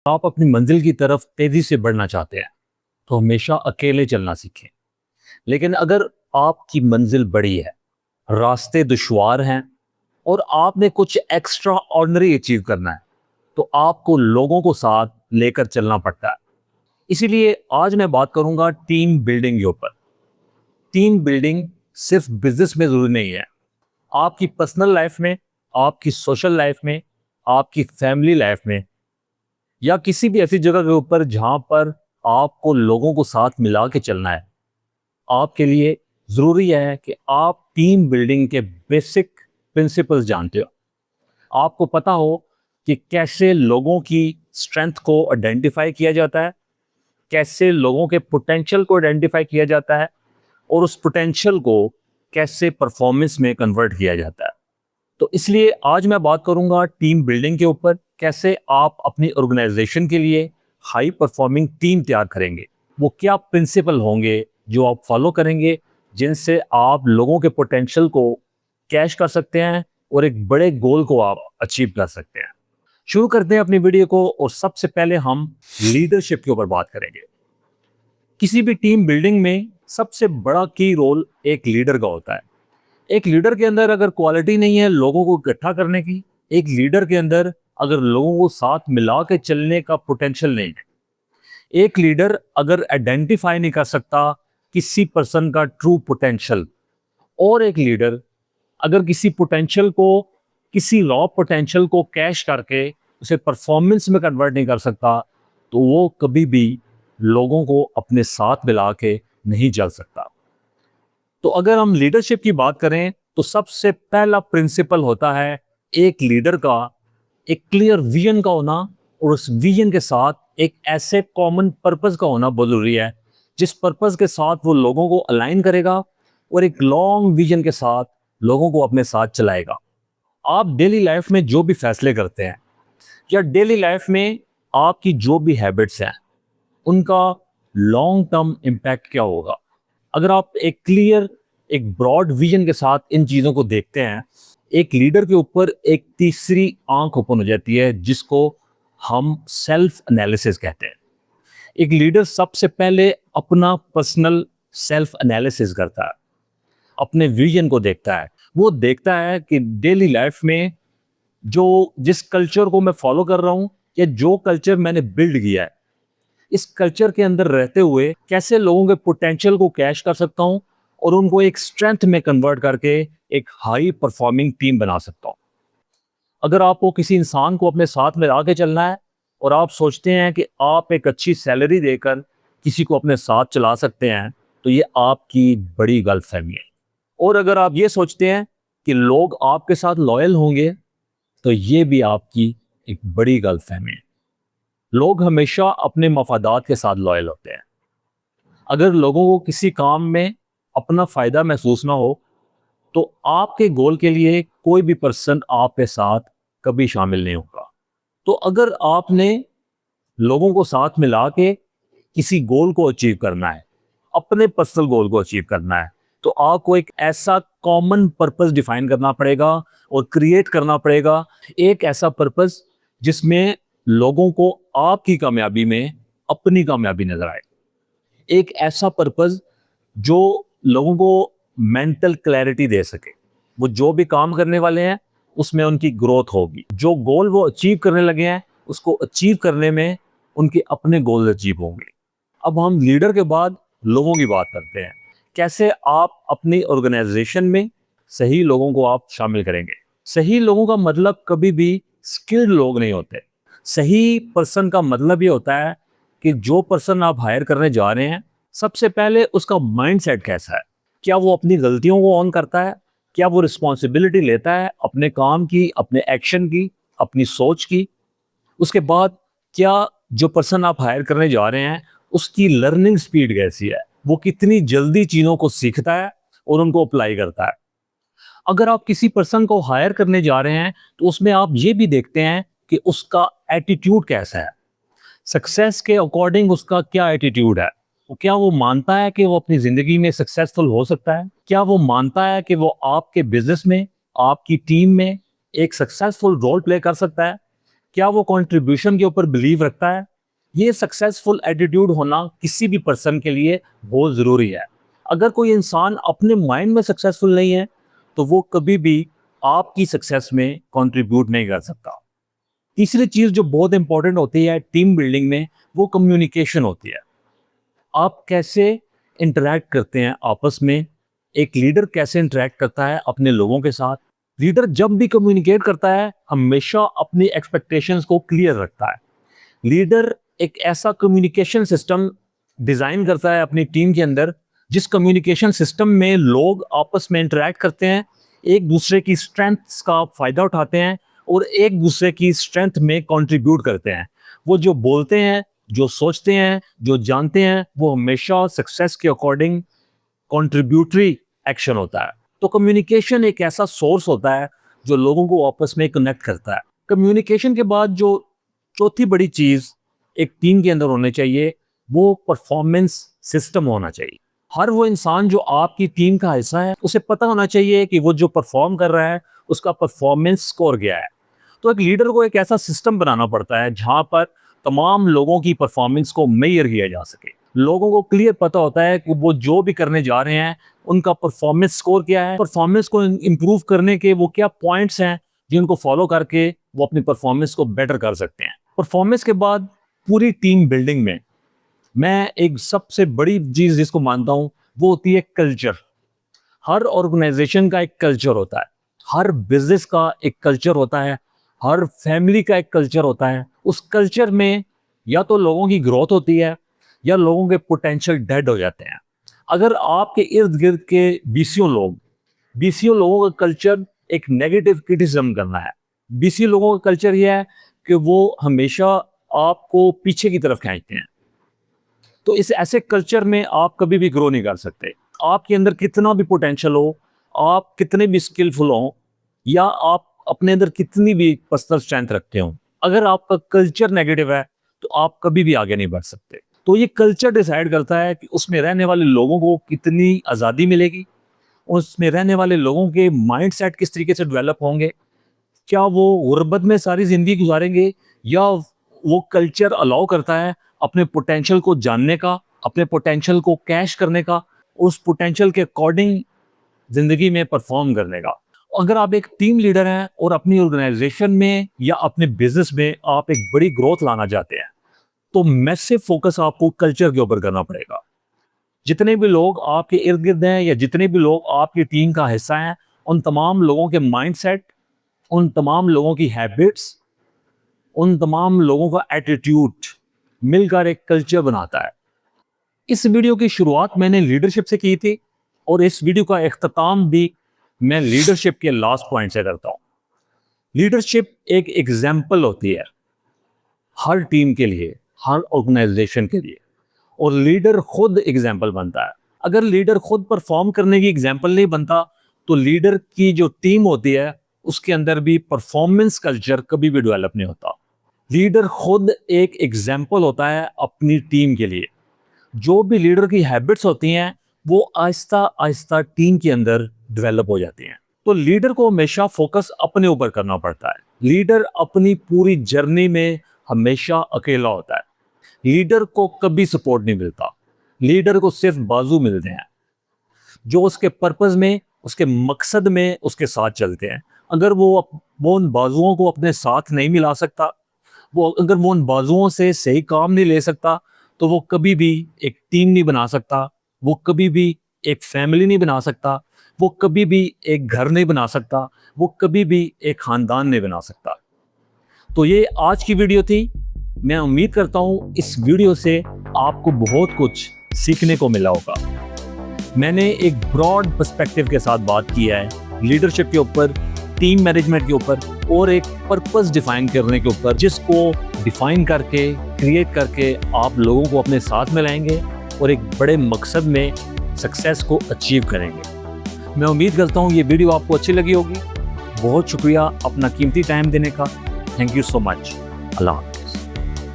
आप अपनी मंजिल की तरफ तेजी से बढ़ना चाहते हैं तो हमेशा अकेले चलना सीखें। लेकिन अगर आपकी मंजिल बड़ी है, रास्ते दुश्वार हैं और आपने कुछ एक्स्ट्रा ऑर्डिनरी अचीव करना है, तो आपको लोगों को साथ लेकर चलना पड़ता है। इसीलिए आज मैं बात करूंगा टीम बिल्डिंग के ऊपर। टीम बिल्डिंग सिर्फ बिजनेस में जरूरी नहीं है, आपकी पर्सनल लाइफ में, आपकी सोशल लाइफ में, आपकी फैमिली लाइफ में, या किसी भी ऐसी जगह के ऊपर जहां पर आपको लोगों को साथ मिला के चलना है। आपके लिए जरूरी है कि आप टीम बिल्डिंग के बेसिक प्रिंसिपल्स जानते हो। आपको पता हो कि कैसे लोगों की स्ट्रेंथ को आइडेंटिफाई किया जाता है, कैसे लोगों के पोटेंशियल को आइडेंटिफाई किया जाता है और उस पोटेंशियल को कैसे परफॉर्मेंस में कन्वर्ट किया जाता है। तो इसलिए आज मैं बात करूंगा टीम बिल्डिंग के ऊपर, कैसे आप अपनी ऑर्गेनाइजेशन के लिए हाई परफॉर्मिंग टीम तैयार करेंगे। वो क्या प्रिंसिपल होंगे जो आप फॉलो करेंगे, जिनसे आप लोगों के पोटेंशियल को कैश कर सकते हैं और एक बड़े गोल को आप अचीव कर सकते हैं। शुरू करते हैं अपनी वीडियो को और सबसे पहले हम लीडरशिप के ऊपर बात करेंगे। किसी भी टीम बिल्डिंग में सबसे बड़ा की रोल एक लीडर का होता है। एक लीडर के अंदर अगर क्वालिटी नहीं है लोगों को इकट्ठा करने की, एक लीडर के अंदर अगर लोगों को साथ मिला के चलने का पोटेंशियल नहीं है, एक लीडर अगर आइडेंटिफाई नहीं कर सकता किसी पर्सन का ट्रू पोटेंशियल, और एक लीडर अगर किसी पोटेंशियल को, किसी रॉ पोटेंशियल को कैश करके उसे परफॉर्मेंस में कन्वर्ट नहीं कर सकता, तो वो कभी भी लोगों को अपने साथ मिला के नहीं चल सकता। तो अगर हम लीडरशिप की बात करें तो सबसे पहला प्रिंसिपल होता है एक लीडर का एक क्लियर विजन का होना, और उस विजन के साथ एक ऐसे कॉमन पर्पस का होना बहुत जरूरी है जिस पर्पस के साथ वो लोगों को अलाइन करेगा और एक लॉन्ग विजन के साथ लोगों को अपने साथ चलाएगा। आप डेली लाइफ में जो भी फैसले करते हैं या डेली लाइफ में आपकी जो भी हैबिट्स हैं, उनका लॉन्ग टर्म इम्पैक्ट क्या होगा। अगर आप एक क्लियर, एक ब्रॉड विजन के साथ इन चीज़ों को देखते हैं, एक लीडर के ऊपर एक तीसरी आंख ओपन हो जाती है जिसको हम सेल्फ एनालिसिस कहते हैं। एक लीडर सबसे पहले अपना पर्सनल सेल्फ एनालिसिस करता है, अपने विजन को देखता है। वो देखता है कि डेली लाइफ में जो जिस कल्चर को मैं फॉलो कर रहा हूँ या जो कल्चर मैंने बिल्ड किया है, इस कल्चर के अंदर रहते हुए कैसे लोगों के पोटेंशियल को कैश कर सकता हूं और उनको एक स्ट्रेंथ में कन्वर्ट करके एक हाई परफॉर्मिंग टीम बना सकता हूं। अगर आपको किसी इंसान को अपने साथ में लाके चलना है और आप सोचते हैं कि आप एक अच्छी सैलरी देकर किसी को अपने साथ चला सकते हैं, तो ये आपकी बड़ी गलतफहमी है। और अगर आप ये सोचते हैं कि लोग आपके साथ लॉयल होंगे, तो ये भी आपकी एक बड़ी गलतफहमी है। लोग हमेशा अपने मफादात के साथ लॉयल होते हैं। अगर लोगों को किसी काम में अपना फायदा महसूस ना हो, तो आपके गोल के लिए कोई भी पर्सन आपके साथ कभी शामिल नहीं होगा। तो अगर आपने लोगों को साथ मिला के किसी गोल को अचीव करना है, अपने पर्सनल गोल को अचीव करना है, तो आपको एक ऐसा कॉमन पर्पस डिफाइन करना पड़ेगा और क्रिएट करना पड़ेगा। एक ऐसा पर्पस जिसमें लोगों को आपकी कामयाबी में अपनी कामयाबी नजर आए। एक ऐसा पर्पस जो लोगों को मेंटल क्लैरिटी दे सके। वो जो भी काम करने वाले हैं उसमें उनकी ग्रोथ होगी। जो गोल वो अचीव करने लगे हैं उसको अचीव करने में उनके अपने गोल अचीव होंगे। अब हम लीडर के बाद लोगों की बात करते हैं। कैसे आप अपनी ऑर्गेनाइजेशन में सही लोगों को आप शामिल करेंगे। सही लोगों का मतलब कभी भी स्किल्ड लोग नहीं होते। सही पर्सन का मतलब ये होता है कि जो पर्सन आप हायर करने जा रहे हैं, सबसे पहले उसका माइंडसेट कैसा है। क्या वो अपनी गलतियों को ऑन करता है, क्या वो रिस्पॉन्सिबिलिटी लेता है अपने काम की, अपने एक्शन की, अपनी सोच की। उसके बाद क्या जो पर्सन आप हायर करने जा रहे हैं उसकी लर्निंग स्पीड कैसी है, वो कितनी जल्दी चीज़ों को सीखता है और उनको अप्लाई करता है। अगर आप किसी पर्सन को हायर करने जा रहे हैं तो उसमें आप ये भी देखते हैं कि उसका एटीट्यूड कैसा है। सक्सेस के अकॉर्डिंग उसका क्या एटीट्यूड है। क्या वो मानता है कि वो अपनी ज़िंदगी में सक्सेसफुल हो सकता है। क्या वो मानता है कि वो आपके बिजनेस में, आपकी टीम में एक सक्सेसफुल रोल प्ले कर सकता है। क्या वो कंट्रीब्यूशन के ऊपर बिलीव रखता है? ये सक्सेसफुल एटीट्यूड होना किसी भी पर्सन के लिए बहुत ज़रूरी है। अगर कोई इंसान अपने माइंड में सक्सेसफुल नहीं है तो वो कभी भी आपकी सक्सेस में कंट्रीब्यूट नहीं कर सकता। तीसरी चीज़ जो बहुत इंपॉर्टेंट होती है टीम बिल्डिंग में, वो कम्युनिकेशन होती है। आप कैसे इंटरैक्ट करते हैं आपस में, एक लीडर कैसे इंटरैक्ट करता है अपने लोगों के साथ। लीडर जब भी कम्युनिकेट करता है हमेशा अपनी एक्सपेक्टेशंस को क्लियर रखता है। लीडर एक ऐसा कम्युनिकेशन सिस्टम डिज़ाइन करता है अपनी टीम के अंदर, जिस कम्युनिकेशन सिस्टम में लोग आपस में इंटरैक्ट करते हैं, एक दूसरे की स्ट्रेंथ्स का फ़ायदा उठाते हैं और एक दूसरे की स्ट्रेंथ में कंट्रीब्यूट करते हैं। वो जो बोलते हैं, जो सोचते हैं, जो जानते हैं, वो हमेशा सक्सेस के अकॉर्डिंग कंट्रीब्यूटरी एक्शन होता है। तो कम्युनिकेशन एक ऐसा सोर्स होता है जो लोगों को आपस में कनेक्ट करता है। कम्युनिकेशन के बाद जो चौथी बड़ी चीज़ एक टीम के अंदर होनी चाहिए, वो परफॉर्मेंस सिस्टम होना चाहिए। हर वो इंसान जो आपकी टीम का हिस्सा है, उसे पता होना चाहिए कि वो जो परफॉर्म कर रहा है उसका परफॉर्मेंस स्कोर क्या है। तो एक लीडर को एक ऐसा सिस्टम बनाना पड़ता है जहां पर तमाम लोगों की परफॉर्मेंस को मेजर किया जा सके। लोगों को क्लियर पता होता है कि वो जो भी करने जा रहे हैं उनका परफॉर्मेंस स्कोर क्या है, परफॉर्मेंस को इम्प्रूव करने के वो क्या पॉइंट्स हैं जिनको फॉलो करके वो अपनी परफॉर्मेंस को बेटर कर सकते हैं। परफॉर्मेंस के बाद पूरी टीम बिल्डिंग में मैं एक सबसे बड़ी चीज़ जिसको मानता हूँ वो होती है कल्चर। हर ऑर्गेनाइजेशन का एक कल्चर होता है, हर बिजनेस का एक कल्चर होता है, हर फैमिली का एक कल्चर होता है। उस कल्चर में या तो लोगों की ग्रोथ होती है या लोगों के पोटेंशियल डेड हो जाते हैं। अगर आपके इर्द गिर्द के 20 लोगों का कल्चर एक नेगेटिव क्रिटिसिज्म करना है, 20 लोगों का कल्चर यह है कि वो हमेशा आपको पीछे की तरफ खींचते हैं, तो इस ऐसे कल्चर में आप कभी भी ग्रो नहीं कर सकते। आपके अंदर कितना भी पोटेंशियल हो, आप कितने भी स्किलफुल हो, या आप अपने अंदर कितनी भी पर्सनल स्ट्रेंथ रखते हो, अगर आपका कल्चर नेगेटिव है तो आप कभी भी आगे नहीं बढ़ सकते। तो ये कल्चर डिसाइड करता है कि उसमें रहने वाले लोगों को कितनी आज़ादी मिलेगी, उसमें रहने वाले लोगों के माइंडसेट किस तरीके से डेवलप होंगे, क्या वो गुर्बत में सारी ज़िंदगी गुजारेंगे या वो कल्चर अलाउ करता है अपने पोटेंशियल को जानने का, अपने पोटेंशियल को कैश करने का, उस पोटेंशियल के अकॉर्डिंग ज़िंदगी में परफॉर्म करने का। अगर आप एक टीम लीडर हैं और अपनी ऑर्गेनाइजेशन में या अपने बिजनेस में आप एक बड़ी ग्रोथ लाना चाहते हैं तो मैसिव फोकस आपको कल्चर के ऊपर करना पड़ेगा। जितने भी लोग आपके इर्द गिर्द हैं या जितने भी लोग आपकी टीम का हिस्सा हैं, उन तमाम लोगों के माइंडसेट, उन तमाम लोगों की हैबिट्स, उन तमाम लोगों का एटीट्यूड मिलकर एक कल्चर बनाता है। इस वीडियो की शुरुआत मैंने लीडरशिप से की थी और इस वीडियो का इख्तिताम भी मैं लीडरशिप के लास्ट पॉइंट से करता हूं। लीडरशिप एक एग्जाम्पल होती है हर टीम के लिए, हर ऑर्गेनाइजेशन के लिए, और लीडर खुद एग्जाम्पल बनता है। अगर लीडर खुद परफॉर्म करने की एग्जाम्पल नहीं बनता तो लीडर की जो टीम होती है उसके अंदर भी परफॉर्मेंस कल्चर कभी भी डेवलप नहीं होता। लीडर खुद एक एग्जाम्पल होता है अपनी टीम के लिए। जो भी लीडर की हैबिट्स होती हैं वो आहिस्ता आहिस्ता टीम के अंदर डेवलप हो जाती हैं। तो लीडर को हमेशा फोकस अपने ऊपर करना पड़ता है। लीडर अपनी पूरी जर्नी में हमेशा अकेला होता है। लीडर को कभी सपोर्ट नहीं मिलता। लीडर को सिर्फ बाजू मिलते हैं जो उसके पर्पस में, उसके मकसद में उसके साथ चलते हैं। अगर वो उन बाजुओं को अपने साथ नहीं मिला सकता, अगर वो उन बाजुओं से सही काम नहीं ले सकता, तो वो कभी भी एक टीम नहीं बना सकता, वो कभी भी एक फैमिली नहीं बना सकता, वो कभी भी एक घर नहीं बना सकता, वो कभी भी एक ख़ानदान नहीं बना सकता। तो ये आज की वीडियो थी। मैं उम्मीद करता हूँ इस वीडियो से आपको बहुत कुछ सीखने को मिला होगा। मैंने एक ब्रॉड पर्सपेक्टिव के साथ बात किया है लीडरशिप के ऊपर, टीम मैनेजमेंट के ऊपर और एक पर्पस डिफाइन करने के ऊपर, जिसको डिफाइन करके, क्रिएट करके आप लोगों को अपने साथ में लाएंगे और एक बड़े मकसद में सक्सेस को अचीव करेंगे। मैं उम्मीद करता हूँ ये वीडियो आपको अच्छी लगी होगी। बहुत शुक्रिया अपना कीमती टाइम देने का। Thank you so much. Allah.